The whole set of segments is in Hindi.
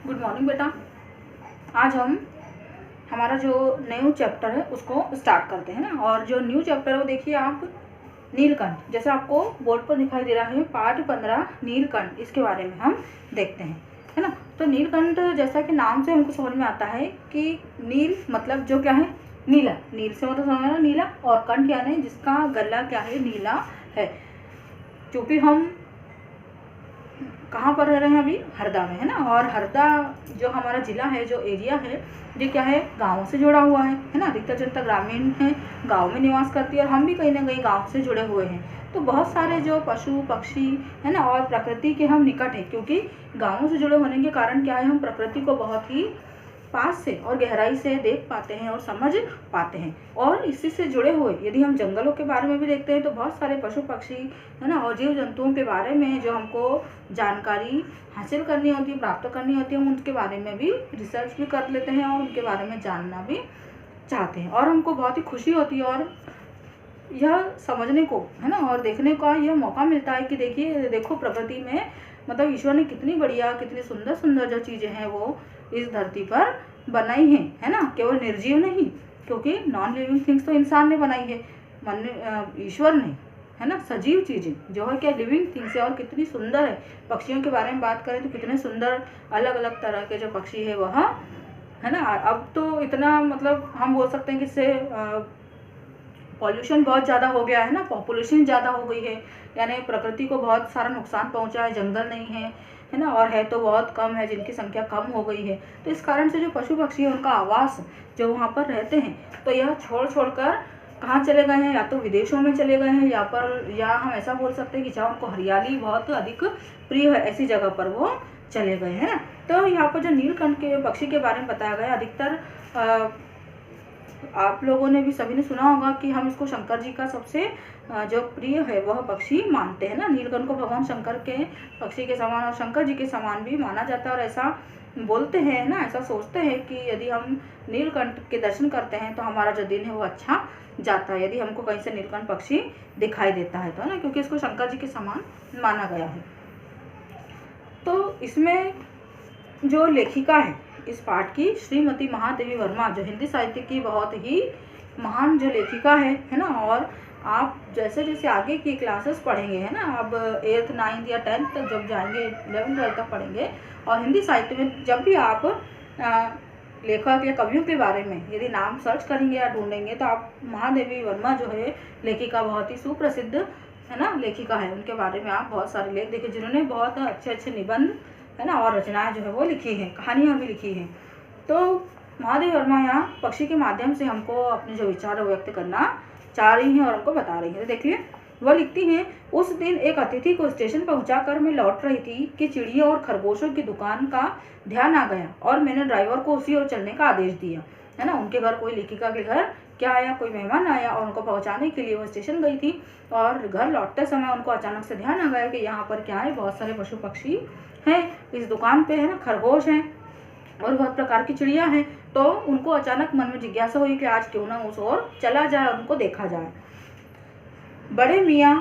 गुड मॉर्निंग बेटा। आज हम हमारा जो न्यू चैप्टर है उसको स्टार्ट करते हैं ना। और जो न्यू चैप्टर है वो देखिए आप, नीलकंठ। जैसे आपको बोर्ड पर दिखाई दे रहा है पार्ट 15 नीलकंठ, इसके बारे में हम देखते हैं, है ना। तो नीलकंठ जैसा कि नाम से हमको समझ में आता है कि नील मतलब जो क्या है, नीला। नील से मतलब समझ में नीला, और कंठ यानी जिसका गला क्या है, नीला है। क्योंकि हम कहाँ पर रह रहे हैं अभी, हरदा में, है ना। और हरदा जो हमारा ज़िला है, जो एरिया है, ये क्या है, गाँव से जुड़ा हुआ है ना। अधिकतर जनता ग्रामीण है, गांव में निवास करती है, और हम भी कहीं ना कहीं गांव से जुड़े हुए हैं। तो बहुत सारे जो पशु पक्षी है ना, और प्रकृति के हम निकट हैं, क्योंकि गाँवों से जुड़े होने के कारण क्या है, हम प्रकृति को बहुत ही पास से और गहराई से देख पाते हैं और समझ पाते हैं। और इसी से जुड़े हुए यदि हम जंगलों के बारे में भी देखते हैं तो बहुत सारे पशु पक्षी है ना, और जीव जंतुओं के बारे में जो हमको जानकारी हासिल करनी होती है, प्राप्त करनी होती है, हम उनके बारे में भी रिसर्च भी कर लेते हैं और उनके बारे में जानना भी चाहते हैं। और हमको बहुत ही खुशी होती है और यह समझने को, है ना, और देखने का यह मौका मिलता है कि देखिए, देखो प्रकृति में मतलब ईश्वर ने कितनी बढ़िया, कितनी सुंदर सुंदर जो चीज़ें हैं वो इस धरती पर बनाई हैं, है ना। केवल निर्जीव नहीं, क्योंकि नॉन लिविंग थिंग्स तो इंसान ने बनाई है, ईश्वर ने, है ना। सजीव चीज़ें जो है क्या, लिविंग थिंग्स है, और कितनी सुंदर है। पक्षियों के बारे में बात करें तो कितने सुंदर अलग अलग तरह के जो पक्षी है वह, है ना। अब तो इतना मतलब हम बोल सकते हैं कि इससे पॉल्यूशन बहुत ज़्यादा हो गया है ना, पॉपुलेशन ज़्यादा हो गई है, यानी प्रकृति को बहुत सारा नुकसान पहुंचा है। जंगल नहीं है ना, और है तो बहुत कम है, जिनकी संख्या कम हो गई है। तो इस कारण से जो पशु पक्षी है उनका आवास जो वहाँ पर रहते हैं, तो यह छोड़ कर कहाँ चले गए हैं, या तो विदेशों में चले गए हैं, या हम ऐसा बोल सकते हैं कि जहाँ उनको हरियाली बहुत अधिक प्रिय है, ऐसी जगह पर वो चले गए, है ना। तो यहाँ पर जो नीलकंठ के पक्षी के बारे में बताया गया, अधिकतर आप लोगों ने भी, सभी ने सुना होगा कि हम इसको शंकर जी का सबसे जो प्रिय है वह पक्षी मानते हैं ना। नीलकंठ को भगवान शंकर के पक्षी के समान और शंकर जी के समान भी माना जाता है, और ऐसा बोलते हैं ना, ऐसा सोचते हैं कि यदि हम नीलकंठ के दर्शन करते हैं तो हमारा जो दिन है वो अच्छा जाता है, यदि हमको कहीं से नीलकंठ पक्षी दिखाई देता है तो, है ना, क्योंकि इसको शंकर जी के समान माना गया है। तो इसमें जो लेखिका है इस पाठ की, श्रीमती महादेवी वर्मा, जो हिंदी साहित्य की बहुत ही महान जो लेखिका है ना। और आप जैसे जैसे आगे की क्लासेस पढ़ेंगे, है ना, अब 8th 9th या 10th तक जब जाएंगे, 11th 12th तक पढ़ेंगे, और हिंदी साहित्य में जब भी आप लेखक या कवियों के बारे में यदि नाम सर्च करेंगे या ढूंढेंगे तो आप महादेवी वर्मा जो है लेखिका, बहुत ही सुप्रसिद्ध, है ना, लेखिका है, उनके बारे में आप बहुत सारे लेख देखें, जिन्होंने बहुत अच्छे अच्छे निबंध, है ना, और रचनाएं जो है वो लिखी हैं, कहानियाँ भी लिखी हैं। तो महादेवी वर्मा यहाँ पक्षी के माध्यम से हमको अपने जो विचार व्यक्त करना चाह रही हैं और हमको बता रही हैं। तो देखिए, वह लिखती हैं, उस दिन एक अतिथि को स्टेशन पहुंचाकर मैं लौट रही थी कि चिड़ियों और खरगोशों की दुकान का ध्यान आ गया, और मैंने ड्राइवर को उसी ओर चलने का आदेश दिया, है ना। उनके घर कोई लेखिका के घर क्या आया, कोई मेहमान आया, और उनको पहुंचाने के लिए वो स्टेशन गई थी, और घर लौटते समय उनको अचानक से ध्यान आ गया कि यहाँ पर क्या है, बहुत सारे पशु पक्षी हैं इस दुकान पे, है ना, खरगोश हैं और बहुत प्रकार की चिड़िया हैं। तो उनको अचानक मन में जिज्ञासा हुई कि आज क्यों ना उस ओर चला जाए और उनको देखा जाए। बड़े मियाँ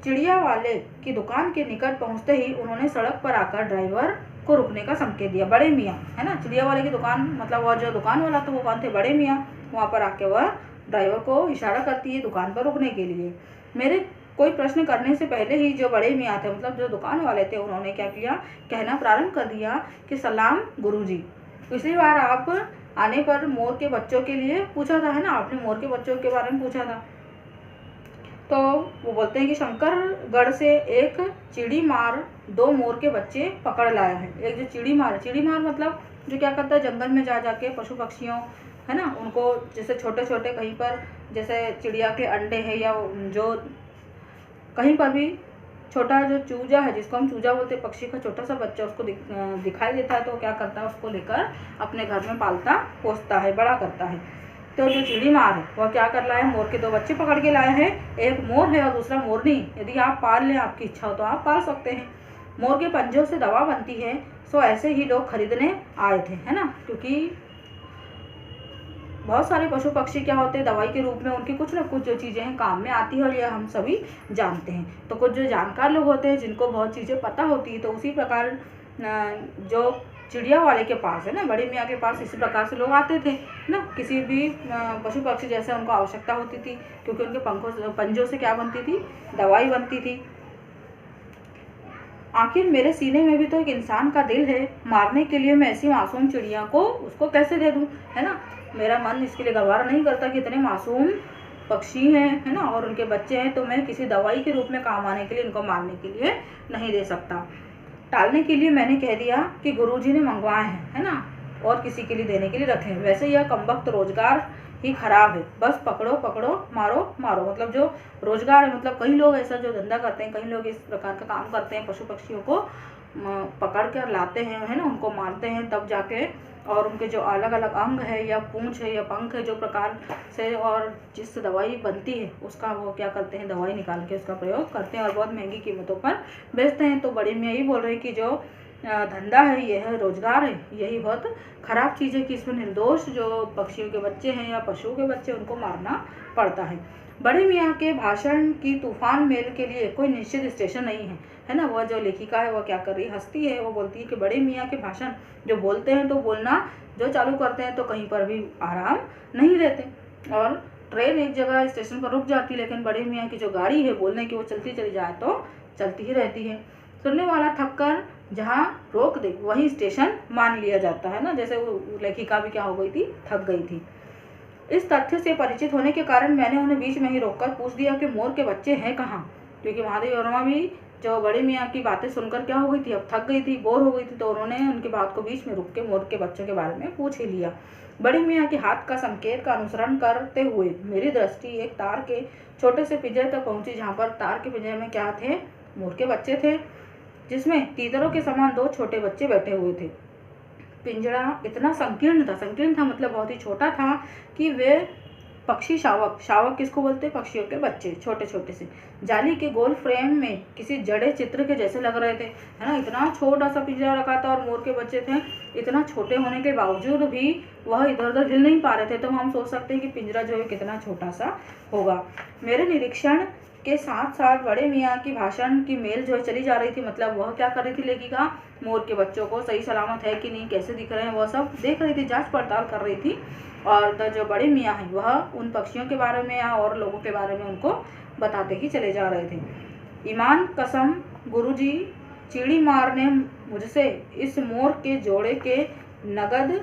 चिड़िया वाले की दुकान के निकट पहुंचते ही उन्होंने सड़क पर आकर ड्राइवर को रुकने का संकेत दिया। बड़े मियाँ, है ना, चिड़िया वाले की दुकान, मतलब वह जो दुकान वाला तो वो कौन थे, बड़े मियाँ। वहाँ पर आके वह ड्राइवर को इशारा करती है दुकान पर रुकने के लिए। मेरे कोई प्रश्न करने से पहले ही जो बड़े मियाँ थे, मतलब जो दुकान वाले थे, उन्होंने क्या किया, कहना प्रारंभ कर दिया कि सलाम गुरुजी। पिछली बार आप आने पर मोर के बच्चों के लिए पूछा था, है ना, आपने मोर के बच्चों के बारे में पूछा था। तो वो बोलते हैं कि शंकरगढ़ से एक चिड़ी मार 2 मोर के बच्चे पकड़ लाया है। एक जो चिड़ी मार मतलब जो क्या करता है, जंगल में जा जाके पशु पक्षियों, है ना, उनको जैसे छोटे छोटे कहीं पर, जैसे चिड़िया के अंडे हैं, या जो कहीं पर भी छोटा जो चूजा है, जिसको हम चूजा बोलते हैं, पक्षी का छोटा सा बच्चा उसको दिखाई देता है, तो क्या करता है, उसको लेकर अपने घर में पालता पोसता है, बड़ा करता है। तो जो चिड़ी मार है वह क्या कर लाया है, मोर के 2 बच्चे पकड़ के लाए हैं, एक मोर है और दूसरा मोरनी। यदि आप पाल लें, आपकी इच्छा हो तो आप पाल सकते हैं। मोर के पंजों से दवा बनती है, सो ऐसे ही लोग खरीदने आए थे, है ना, क्योंकि बहुत सारे पशु पक्षी क्या होते हैं, दवाई के रूप में उनकी कुछ ना कुछ जो चीज़ें हैं काम में आती है, और यह हम सभी जानते हैं। तो कुछ जो जानकार लोग होते हैं, जिनको बहुत चीज़ें पता होती है, तो उसी प्रकार जो चिड़िया वाले के पास है ना, बड़े मियाँ के पास इसी प्रकार से लोग आते थे ना, किसी भी पशु पक्षी जैसे उनको आवश्यकता होती थी, क्योंकि उनके पंजों से क्या बनती थी, दवाई बनती थी। आखिर मेरे सीने में भी तो एक इंसान का दिल है, मारने के लिए मैं ऐसी मासूम चिड़िया को उसको कैसे दे दूं, है ना। मेरा मन इसके लिए गवारा नहीं करता कि इतने मासूम पक्षी हैं, है ना, और उनके बच्चे हैं, तो मैं किसी दवाई के रूप में काम आने के लिए इनको मारने के लिए नहीं दे सकता। टालने के लिए मैंने कह दिया कि गुरुजी ने मंगवाए हैं, है ना, और किसी के लिए देने के लिए रखे हैं। वैसे यह कमबख्त रोजगार ही खराब है, बस पकड़ो पकड़ो मारो मारो। मतलब जो रोजगार है, मतलब कई लोग ऐसा जो धंधा करते हैं, कई लोग इस प्रकार का काम करते हैं, पशु पक्षियों को पकड़ कर लाते हैं, है ना, उनको मारते हैं तब जाके, और उनके जो अलग अलग अंग है या पूंछ है या पंख है, जो प्रकार से और जिस दवाई बनती है उसका वो क्या करते हैं, दवाई निकाल के उसका प्रयोग करते हैं और बहुत महंगी कीमतों पर बेचते हैं। तो बड़े मियाँ यही बोल रहे हैं कि जो धंधा है, यह है रोजगार है, यही बहुत खराब चीज़ है कि इसमें निर्दोष जो पक्षियों के बच्चे हैं या पशुओं के बच्चे, उनको मारना पड़ता है। बड़े मियाँ के भाषण की तूफान मेल के लिए कोई निश्चित स्टेशन नहीं है, है ना। वह जो लेखिका है वह क्या कर रही है, हंसती है, वो बोलती है कि बड़े मियाँ के भाषण जो बोलते हैं तो बोलना जो चालू करते हैं तो कहीं पर भी आराम नहीं रहते, और ट्रेन एक जगह स्टेशन पर रुक जाती है, लेकिन बड़े मियाँ की जो गाड़ी है बोलने की वो चलती चली जाए तो चलती ही रहती है। सुनने वाला थक कर जहाँ रोक दे वही स्टेशन मान लिया जाता है ना। जैसे वो लेखिका भी क्या हो गई थी, थक गई थी। इस तथ्य से परिचित होने के कारण मैंने उन्हें बीच में ही रोककर पूछ दिया कि मोर के बच्चे हैं कहाँ, क्योंकि महादेवी वर्मा भी जो बड़े मियाँ की बातें सुनकर क्या हो गई थी, अब थक गई थी, बोर हो गई थी, तो उन्होंने उनकी बात को बीच में रुक के मोर के बच्चों के बारे में पूछ ही लिया। बड़े मियाँ के हाथ का संकेत का अनुसरण करते हुए मेरी दृष्टि एक तार के छोटे से पिंजरे तक पहुंची, जहाँ पर तार के पिंजरे में क्या थे, मोर के बच्चे थे, जिसमें तीतरों के समान 2 छोटे बच्चे बैठे हुए थे। पिंजरा इतना संकीर्ण था मतलब बहुत ही छोटा था कि वे पक्षी शावक किसको बोलते हैं, पक्षियों के बच्चे छोटे छोटे से जाली के गोल फ्रेम में किसी जड़े चित्र के जैसे लग रहे थे, है ना। इतना छोटा सा पिंजरा रखा था और मोर के बच्चे थे, इतना छोटे होने के बावजूद भी वह इधर उधर हिल नहीं पा रहे थे। तो हम सोच सकते हैं कि पिंजरा जो है कितना छोटा सा होगा। मेरे निरीक्षण के साथ साथ बड़े मियाँ की भाषण की मेल जो है चली जा रही थी। मतलब वह क्या कर रही थी, लेखिका मोर के बच्चों को सही सलामत है कि नहीं, कैसे दिख रहे हैं, वह सब देख रही थी, जांच पड़ताल कर रही थी। और जो बड़े मियाँ हैं वह उन पक्षियों के बारे में या और लोगों के बारे में उनको बताते ही चले जा रहे थे। ईमान कसम गुरुजी, चिड़ी मार ने मुझसे इस मोर के जोड़े के नगद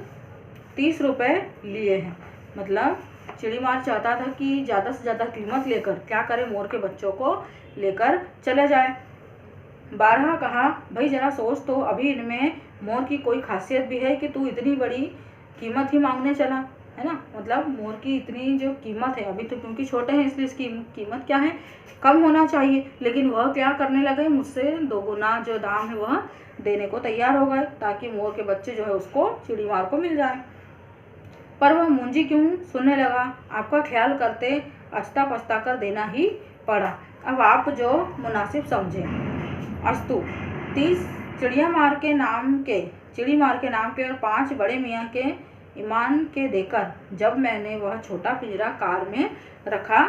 30 रुपये लिए हैं। मतलब चिड़ी मार चाहता था कि ज़्यादा से ज़्यादा कीमत लेकर क्या करे, मोर के बच्चों को लेकर चले जाए। 12 कहा, भाई जरा सोच तो, अभी इनमें मोर की कोई खासियत भी है कि तू इतनी बड़ी कीमत ही मांगने चला, है ना। मतलब मोर की इतनी जो कीमत है, अभी तो क्योंकि छोटे हैं इसलिए इसकी कीमत क्या है, कम होना चाहिए, लेकिन वह क्या करने लगे, मुझसे 2 गुना जो दाम है वह देने को तैयार हो गए, ताकि मोर के बच्चे जो है उसको चिड़ी मार को मिल जाए। पर वह मुंजी क्यों सुनने लगा, आपका ख्याल करते अछता पछता कर देना ही पड़ा। अब आप जो मुनासिब समझे। अस्तु 30 चिड़ी मार के नाम पे और 5 बड़े मियाँ के ईमान के देकर जब मैंने वह छोटा पिंजरा कार में रखा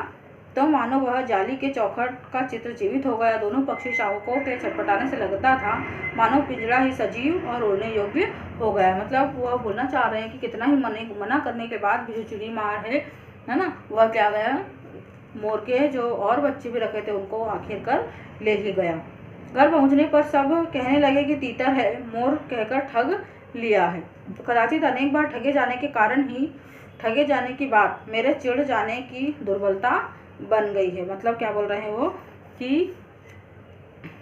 तो मानो वह जाली के चौखट का चित्र जीवित हो गया। दोनों पक्षी शावकों के छटपटाने से लगता था मानो पिंजरा ही सजीव और उड़ने योग्य हो गया। मतलब वह बोलना चाह रहे हैं कि कितना ही मना करने के बाद भी जो चिड़ी मार है ना, वह क्या गया, मोर के जो और बच्चे भी रखे थे उनको आखिर कर ले ही गया। घर पहुंचने पर सब कहने लगे कि तीतर है, मोर कहकर ठग लिया है। कदाचित अनेक बार ठगे जाने की बात मेरे चिढ़ जाने की दुर्बलता बन गई है। मतलब क्या बोल रहे हैं वो, कि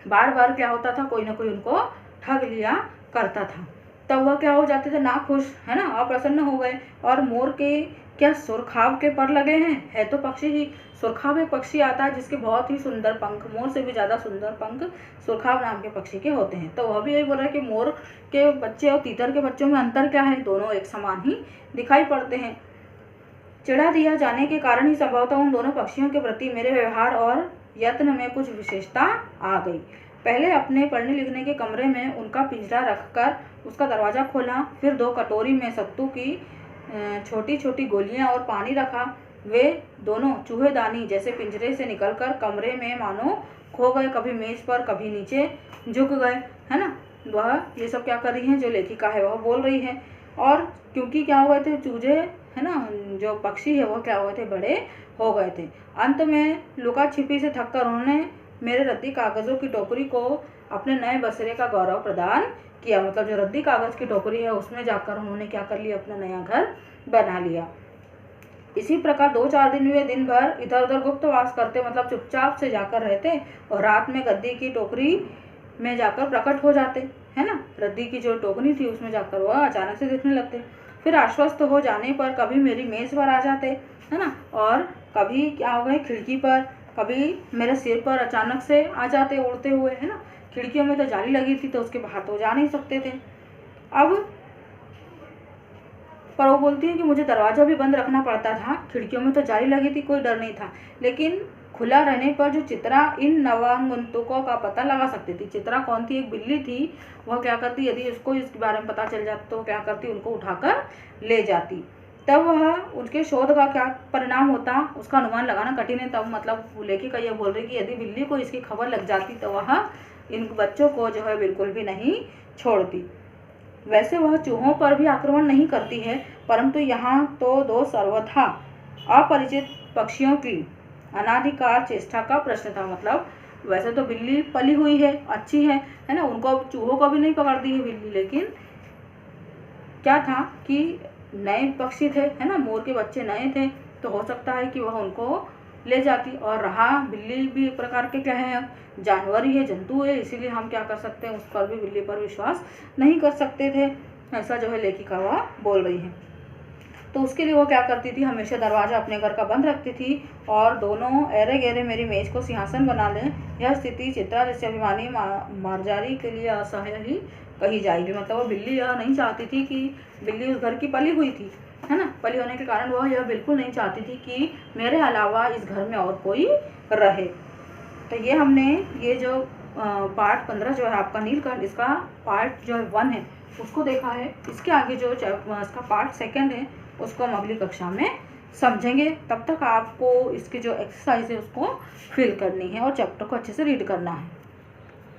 बार बार क्या होता था, कोई ना कोई उनको ठग लिया करता था, तब वह क्या हो जाते थे, नाखुश, है ना, अप्रसन्न हो गए। और मोर के क्या सुरखाव के पर लगे हैं, है तो पक्षी ही। सुरखाव एक पक्षी आता है जिसके बहुत ही सुंदर पंख, मोर से भी ज़्यादा सुंदर पंख सुरखाव नाम के पक्षी के होते हैं। तो वह भी यही बोल रहा है कि मोर के बच्चे और तीतर के बच्चों में अंतर क्या है, दोनों एक समान ही दिखाई पड़ते हैं। चिढ़ा दिया जाने के कारण ही संभवतः उन दोनों पक्षियों के प्रति मेरे व्यवहार और यत्न में कुछ विशेषता आ गई। पहले अपने पढ़ने लिखने के कमरे में उनका पिंजरा रखकर उसका दरवाज़ा खोला, फिर 2 कटोरी में सत्तू की छोटी छोटी गोलियां और पानी रखा। वे दोनों चूहेदानी जैसे पिंजरे से निकलकर कमरे में मानो खो गए, कभी मेज पर कभी नीचे झुक गए, है ना। वह ये सब क्या कर रही हैं, जो लेखिका है वह बोल रही है। और क्योंकि क्या हो गए थे, चूजे है ना, जो पक्षी है वह क्या हो गए थे, बड़े हो गए थे। अंत में लुका छिपी से थककर उन्होंने मेरे रद्दी कागज़ों की टोकरी को अपने नए बसेरे का गौरव प्रदान किया। मतलब जो रद्दी कागज़ की टोकरी है उसमें जाकर उन्होंने क्या कर लिया, अपना नया घर बना लिया। इसी प्रकार 2-4 दिन वे दिन भर इधर उधर गुप्तवास करते, मतलब चुपचाप से जाकर रहते, और रात में गद्दी की टोकरी में जाकर प्रकट हो जाते, है ना। रद्दी की जो टोकरी थी उसमें जाकर वह अचानक से दिखने लगते। फिर आश्वस्त हो जाने पर कभी मेरी मेज़ पर आ जाते, है ना, और कभी क्या हो गए, खिड़की पर, कभी मेरे सिर पर अचानक से आ जाते उड़ते हुए, है ना। खिड़कियों में तो जाली लगी थी तो उसके बाहर तो जा नहीं सकते थे। अब पर वो बोलती है कि मुझे दरवाज़ा भी बंद रखना पड़ता था, खिड़कियों में तो जाली लगी थी, कोई डर नहीं था, लेकिन खुला रहने पर जो चित्रा इन नवागंतुकों का पता लगा सकती थी। चित्रा कौन थी, एक बिल्ली थी। वह क्या करती, यदि उसको इसके बारे में पता चल जाता तो क्या करती, उनको उठाकर ले जाती। तब वह उनके शोध का क्या परिणाम होता उसका अनुमान लगाना कठिन है। तब मतलब लेखिका ये बोल रही कि यदि बिल्ली को इसकी खबर लग जाती तो वह इन बच्चों को जो है बिल्कुल भी नहीं छोड़ती। वैसे वह चूहों पर भी आक्रमण नहीं करती है, परंतु यहाँ तो दो सर्वथा अपरिचित पक्षियों की अनाधिकार चेष्टा का प्रश्न था। मतलब वैसे तो बिल्ली पली हुई है, अच्छी है ना, उनको चूहों को भी नहीं पकड़ती है बिल्ली, लेकिन क्या था कि नए पक्षी थे, है ना, मोर के बच्चे नए थे, तो हो सकता है कि वह उनको ले जाती। और रहा बिल्ली भी एक प्रकार के क्या है, जानवर ही है, जंतु है, इसीलिए हम क्या कर सकते हैं, उस पर भी, बिल्ली पर विश्वास नहीं कर सकते थे। ऐसा जो है लेखिका वह बोल रही है। तो उसके लिए वो क्या करती थी, हमेशा दरवाज़ा अपने घर का बंद रखती थी, और दोनों ऐरे गहरे मेरी मेज को सिंहासन बना लें। यह स्थिति चित्रा जैसे अभिमानी मार्जारी के लिए असह्य ही कही जाएगी। मतलब वो बिल्ली यह नहीं चाहती थी कि, बिल्ली उस घर की पली हुई थी, है ना, पली होने के कारण वह यह बिल्कुल नहीं चाहती थी कि मेरे अलावा इस घर में और कोई रहे। तो ये हमने ये जो पार्ट 15 जो है आपका नीलकंठ, इसका पार्ट जो 1 है उसको देखा है। इसके आगे जो इसका पार्ट 2 है उसको हम अगली कक्षा में समझेंगे। तब तक आपको इसकी जो एक्सरसाइज है उसको फिल करनी है और चैप्टर को अच्छे से रीड करना है।